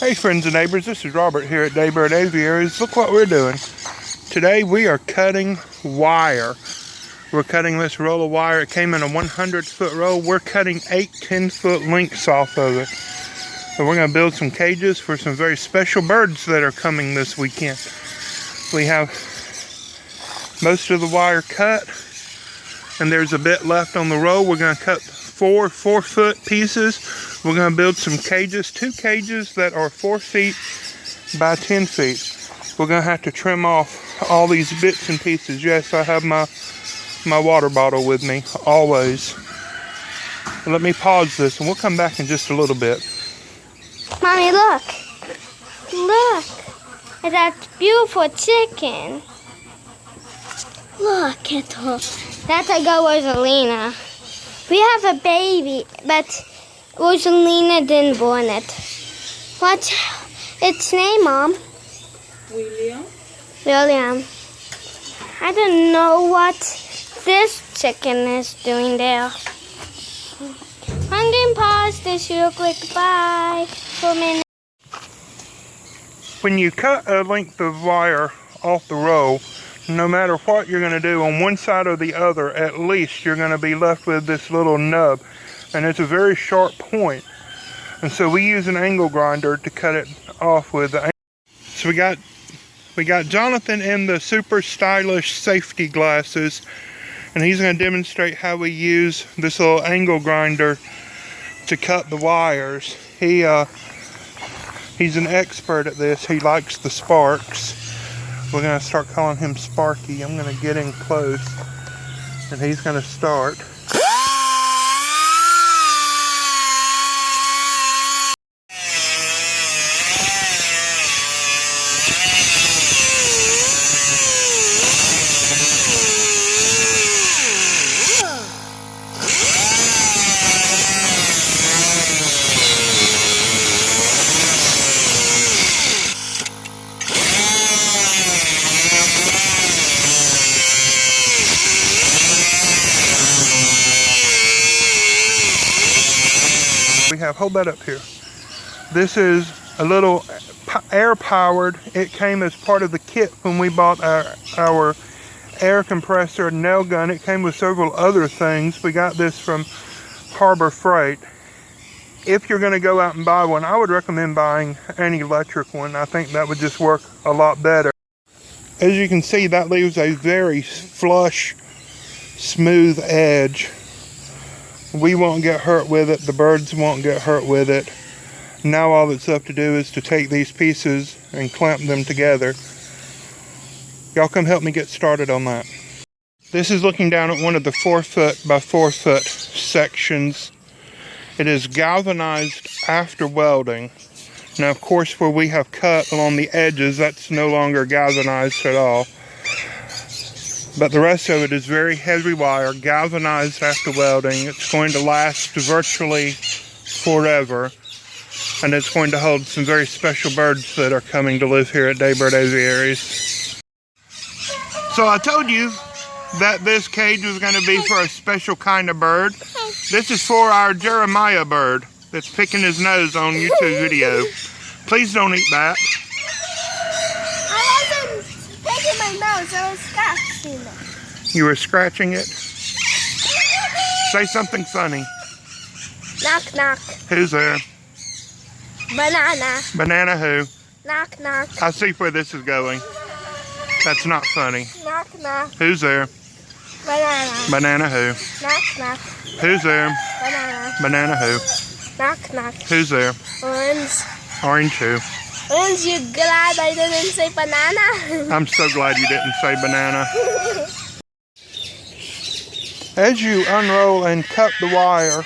Hey friends and neighbors, this is Robert here at Daybird Aviaries. Look what we're doing. Today we are cutting wire. We're cutting this roll of wire. It came in a 100-foot roll. We're cutting 8 10-foot lengths off of it. So we're going to build some cages for some very special birds that are coming this weekend. We have most of the wire cut, and there's a bit left on the roll. We're going to cut 4 4-foot pieces. We're going to build some cages, 2 cages that are 4 feet by 10 feet. We're going to have to trim off all these bits and pieces. Yes, I have my water bottle with me, always. Let me pause this and we'll come back in just a little bit. Mommy, look. Look at that beautiful chicken. Look at her. That's a girl, Rosalina. We have a baby, but Rosalina didn't born it. What's its name, Mom? William. William. I don't know what this chicken is doing there. I'm going to pause this real quick. Bye for a minute. When you cut a length of wire off the roll, no matter what you're going to do on one side or the other, at least you're going to be left with this little nub. And it's a very sharp point. And so we use an angle grinder to cut it off with the angle. So we got Jonathan in the super stylish safety glasses, and he's going to demonstrate how we use this little angle grinder to cut the wires. He's an expert at this. He likes the sparks. We're going to start calling him Sparky. I'm going to get in close, and he's going to start. We have, hold that up here. This is a little air powered. It came as part of the kit when we bought our air compressor nail gun. It came with several other things. We got this from Harbor Freight. If you're going to go out and buy one, I would recommend buying an electric one. I think that would just work a lot better. As you can see, that leaves a very flush, smooth edge. We won't get hurt with it. The birds won't get hurt with it. Now all that's left to do is to take these pieces and clamp them together. Y'all come help me get started on that. This is looking down at one of the 4-foot by 4-foot sections. It is galvanized after welding. Now, of course, where we have cut along the edges, that's no longer galvanized at all. But the rest of it is very heavy wire, galvanized after welding. It's going to last virtually forever. And it's going to hold some very special birds that are coming to live here at Daybird Aviaries. So I told you that this cage was going to be for a special kind of bird. This is for our Jeremiah bird that's picking his nose on YouTube video. Please don't eat that. I wasn't picking my nose, I was scratching it. You were scratching it? Say something funny. Knock, knock. Who's there? Banana. Banana who? Knock, knock. I see where this is going. That's not funny. Knock, knock. Who's there? Banana. Banana who? Knock, knock. Who's there? Banana. Banana who? Knock, knock. Who's there? Orange. Orange who? Aren't you glad I didn't say banana? I'm so glad you didn't say banana. As you unroll and cut the wire,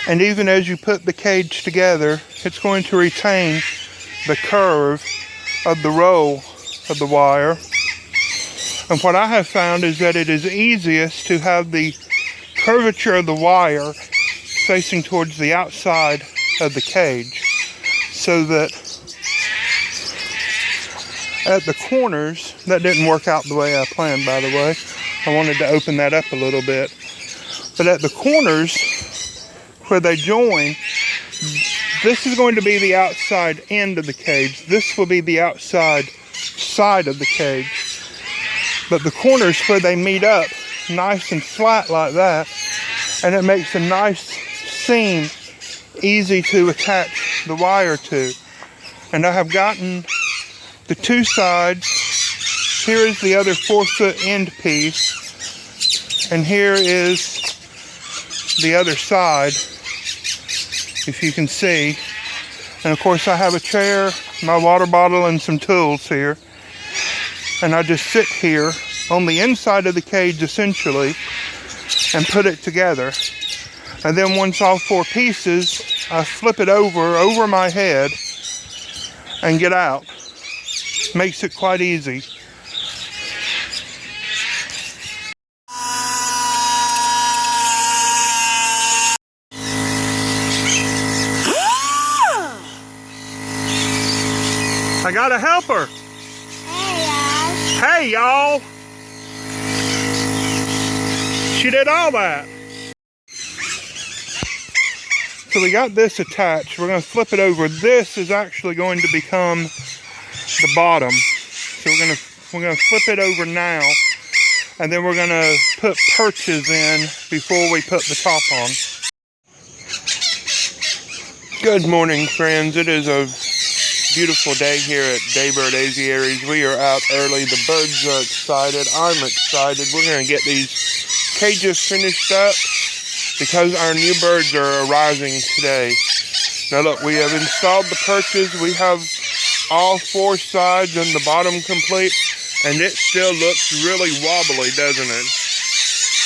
and even as you put the cage together, it's going to retain the curve of the roll of the wire. And what I have found is that it is easiest to have the curvature of the wire facing towards the outside of the cage, so that at the corners, that didn't work out the way I planned, by the way. I wanted to open that up a little bit. But at the corners where they join, This is going to be the outside end of the cage. This will be the outside side of the cage. But the corners where they meet up, nice and flat like that, and it makes a nice seam, easy to attach the wire to. And I have gotten the two sides. Here is the other 4-foot end piece, and here is the other side, if you can see. And of course I have a chair, my water bottle, and some tools here. And I just sit here on the inside of the cage essentially and put it together. And then once all 4 pieces, I flip it over my head and get out. Makes it quite easy. I got a helper. Hey, y'all. She did all that. So we got this attached. We're going to flip it over. This is actually going to become the bottom. So we're going to flip it over now, and then we're going to put perches in before we put the top on. Good morning, friends. It is a beautiful day here at Daybird Aviaries. We are out early. The birds are excited. I'm excited. We're going to get these cages finished up because our new birds are arriving today. Now look, we have installed the perches. We have all 4 sides and the bottom complete, and it still looks really wobbly, doesn't it?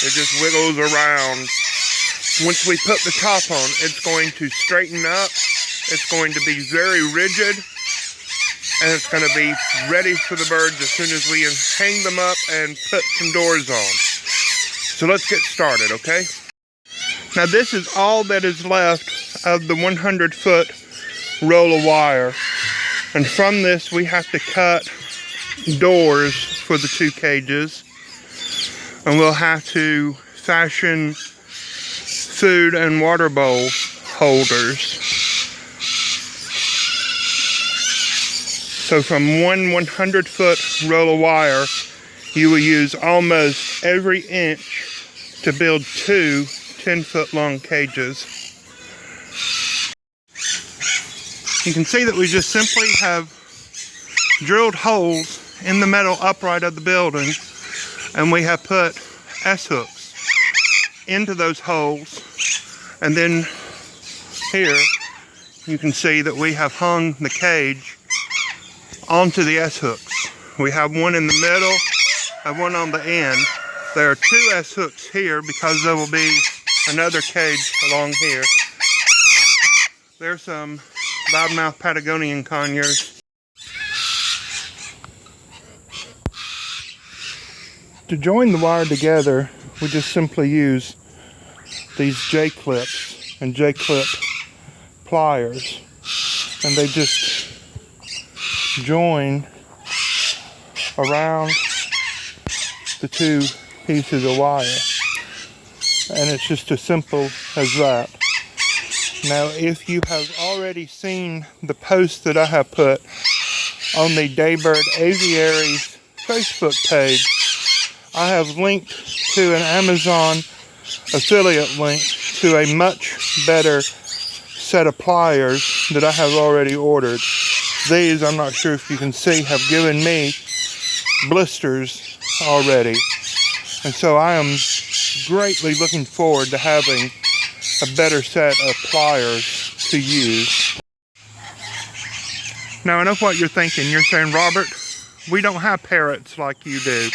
It just wiggles around. Once we put the top on, it's going to straighten up. It's going to be very rigid, and it's going to be ready for the birds as soon as we hang them up and put some doors on. So let's get started, okay? Now this is all that is left of the 100-foot roll of wire. And from this we have to cut doors for the 2 cages. And we'll have to fashion food and water bowl holders. So from one 100-foot roll of wire, you will use almost every inch to build 2 10-foot long cages. You can see that we just simply have drilled holes in the metal upright of the building, and we have put S-hooks into those holes. And then here you can see that we have hung the cage onto the S-hooks. We have one in the middle and one on the end. There are 2 S-hooks here because there will be another cage along here. There's some loudmouth Patagonian conures. To join the wire together, we just simply use these J-clips and J-clip pliers, and they just join around the 2 pieces of wire. And it's just as simple as that. Now, if you have already seen the post that I have put on the Daybird Aviaries Facebook page, I have linked to an Amazon affiliate link to a much better set of pliers that I have already ordered. These, I'm not sure if you can see, have given me blisters already. And so I am greatly looking forward to having a better set of pliers to use. Now I know what you're thinking. You're saying, Robert, we don't have parrots like you do.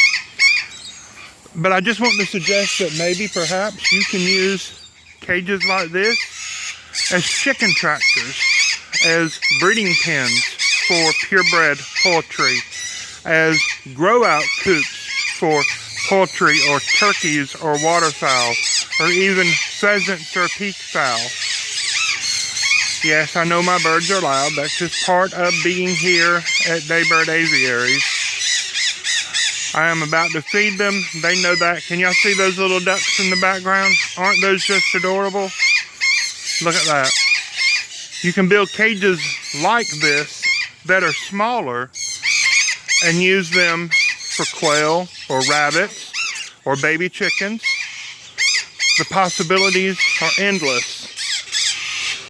But I just want to suggest that maybe perhaps you can use cages like this as chicken tractors, as breeding pens for purebred poultry, as grow-out coops for poultry or turkeys or waterfowl, or even pheasants or peafowl. Yes, I know my birds are loud. That's just part of being here at Daybird Aviaries. I am about to feed them. They know that. Can y'all see those little ducks in the background? Aren't those just adorable? Look at that. You can build cages like this that are smaller and use them for quail or rabbits or baby chickens. The possibilities are endless.